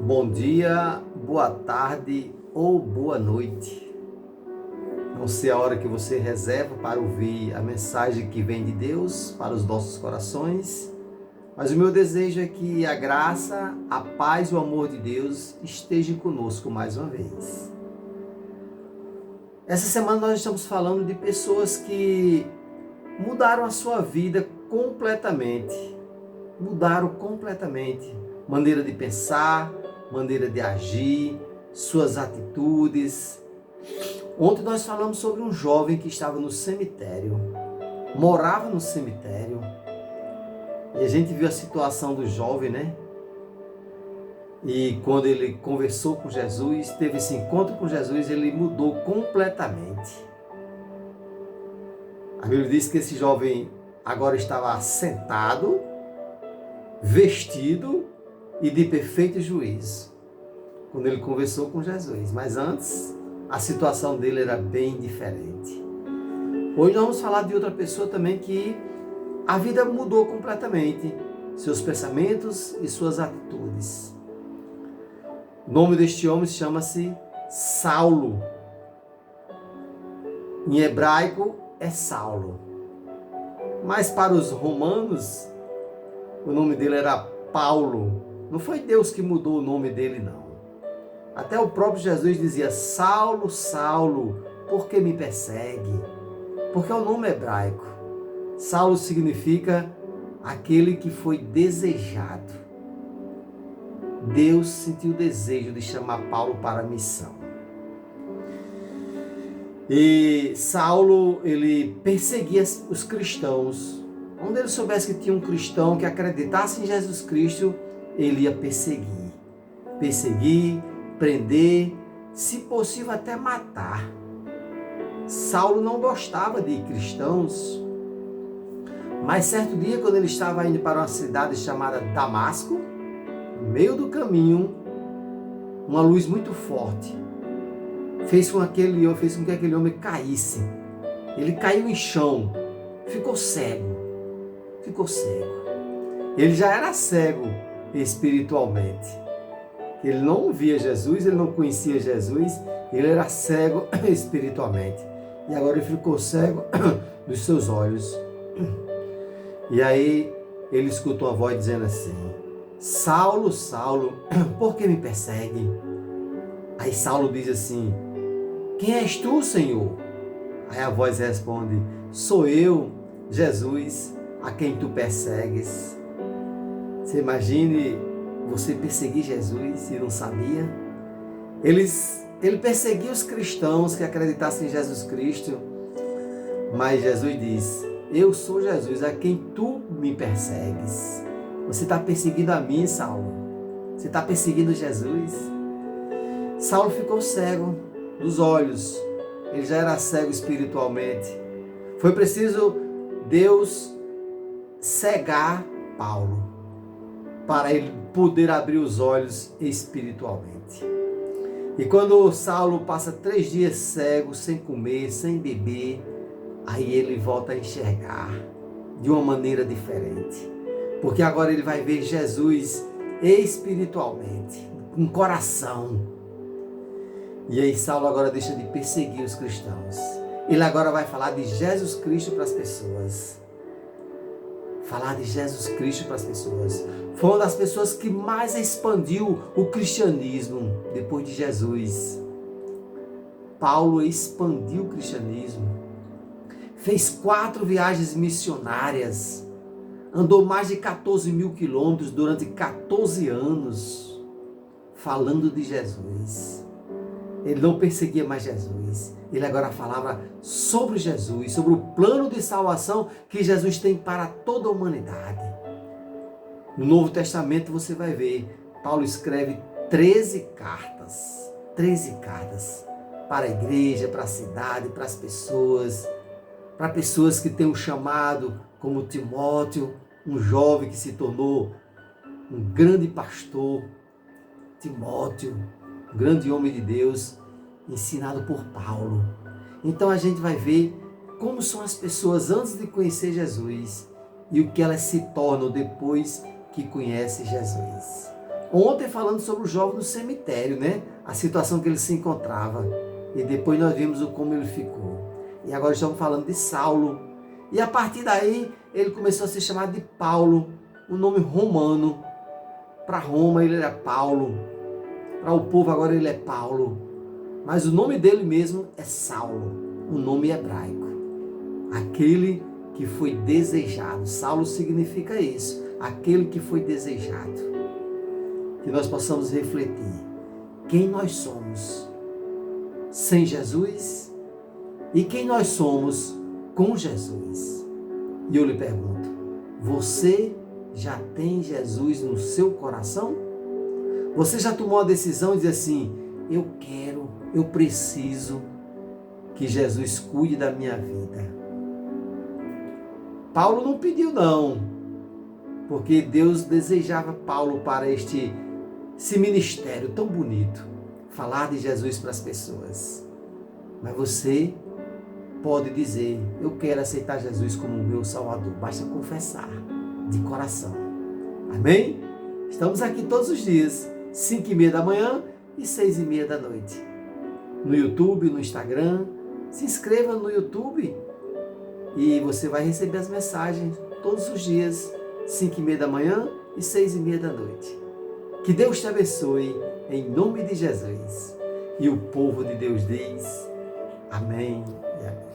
Bom dia, boa tarde ou boa noite. Não sei a hora que você reserva para ouvir a mensagem que vem de Deus para os nossos corações, mas o meu desejo é que a graça, a paz e o amor de Deus esteja conosco mais uma vez. Essa semana nós estamos falando de pessoas que mudaram a sua vida completamente. Mudaram completamente. Maneira de pensar, maneira de agir, suas atitudes. Ontem nós falamos sobre um jovem que estava no cemitério, morava no cemitério, e a gente viu a situação do jovem, né? E quando ele conversou com Jesus, teve esse encontro com Jesus, ele mudou completamente. A Bíblia diz que esse jovem agora estava sentado, vestido e de perfeito juízo, quando ele conversou com Jesus. Mas antes, a situação dele era bem diferente. Hoje nós vamos falar de outra pessoa também que a vida mudou completamente, seus pensamentos e suas atitudes. O nome deste homem chama-se Saulo. Em hebraico é Saulo. Mas para os romanos, o nome dele era Paulo. Não foi Deus que mudou o nome dele, não. Até o próprio Jesus dizia: Saulo, Saulo, por que me persegue? Porque é o nome hebraico. Saulo significa aquele que foi desejado. Deus sentiu o desejo de chamar Paulo para a missão. E Saulo, ele perseguia os cristãos. Onde ele soubesse que tinha um cristão que acreditasse em Jesus Cristo, ele ia perseguir. Perseguir, prender, se possível até matar. Saulo não gostava de cristãos, mas certo dia, quando ele estava indo para uma cidade chamada Damasco, no meio do caminho, uma luz muito forte fez com que aquele homem caísse. Ele caiu em chão, ficou cego. Ele já era cego espiritualmente. Ele não via Jesus, ele não conhecia Jesus, ele era cego espiritualmente. E agora ele ficou cego dos seus olhos. E aí ele escutou uma voz dizendo assim: Saulo, Saulo, por que me persegue? Aí Saulo diz assim: quem és tu, Senhor? Aí a voz responde: sou eu, Jesus, a quem tu persegues. Você imagine você perseguir Jesus e não sabia? Ele perseguia os cristãos que acreditassem em Jesus Cristo, mas Jesus diz: eu sou Jesus, a quem tu me persegues. Você está perseguindo a mim, Saulo? Você está perseguindo Jesus? Saulo ficou cego dos olhos. Ele já era cego espiritualmente. Foi preciso Deus cegar Paulo para ele poder abrir os olhos espiritualmente. E quando Saulo passa 3 dias cego, sem comer, sem beber, aí ele volta a enxergar de uma maneira diferente. Porque agora ele vai ver Jesus espiritualmente, com coração. E aí Saulo agora deixa de perseguir os cristãos. Ele agora vai falar de Jesus Cristo para as pessoas. Falar de Jesus Cristo para as pessoas. Foi uma das pessoas que mais expandiu o cristianismo depois de Jesus. Paulo expandiu o cristianismo. Fez 4 viagens missionárias. Andou mais de 14 mil quilômetros durante 14 anos falando de Jesus. Ele não perseguia mais Jesus. Ele agora falava sobre Jesus, sobre o plano de salvação que Jesus tem para toda a humanidade. No Novo Testamento você vai ver, Paulo escreve 13 cartas. 13 cartas para a igreja, para a cidade, para as pessoas. Para pessoas que têm um chamado, como Timóteo, um jovem que se tornou um grande pastor. Timóteo, um grande homem de Deus, ensinado por Paulo. Então a gente vai ver como são as pessoas antes de conhecer Jesus e o que elas se tornam depois que conhecem Jesus. Ontem falando sobre o jovem no cemitério, né? A situação que ele se encontrava. E depois nós vimos como ele ficou. E agora estamos falando de Saulo. E a partir daí ele começou a ser chamado de Paulo, um nome romano. Para Roma ele era Paulo. Para o povo agora ele é Paulo. Mas o nome dele mesmo é Saulo, um nome hebraico. Aquele que foi desejado. Saulo significa isso, aquele que foi desejado. Que nós possamos refletir quem nós somos sem Jesus e quem nós somos com Jesus. E eu lhe pergunto, você já tem Jesus no seu coração? Você já tomou a decisão de dizer assim, eu quero, eu preciso que Jesus cuide da minha vida? Paulo não pediu não, porque Deus desejava Paulo para esse ministério tão bonito, falar de Jesus para as pessoas. Mas você pode dizer, eu quero aceitar Jesus como meu Salvador, basta confessar de coração. Amém? Estamos aqui todos os dias, 5h30 da manhã e 6h30 da noite. No YouTube, no Instagram. Se inscreva no YouTube e você vai receber as mensagens todos os dias, 5h30 da manhã e 6h30 da noite. Que Deus te abençoe, em nome de Jesus. E o povo de Deus diz, amém e amém.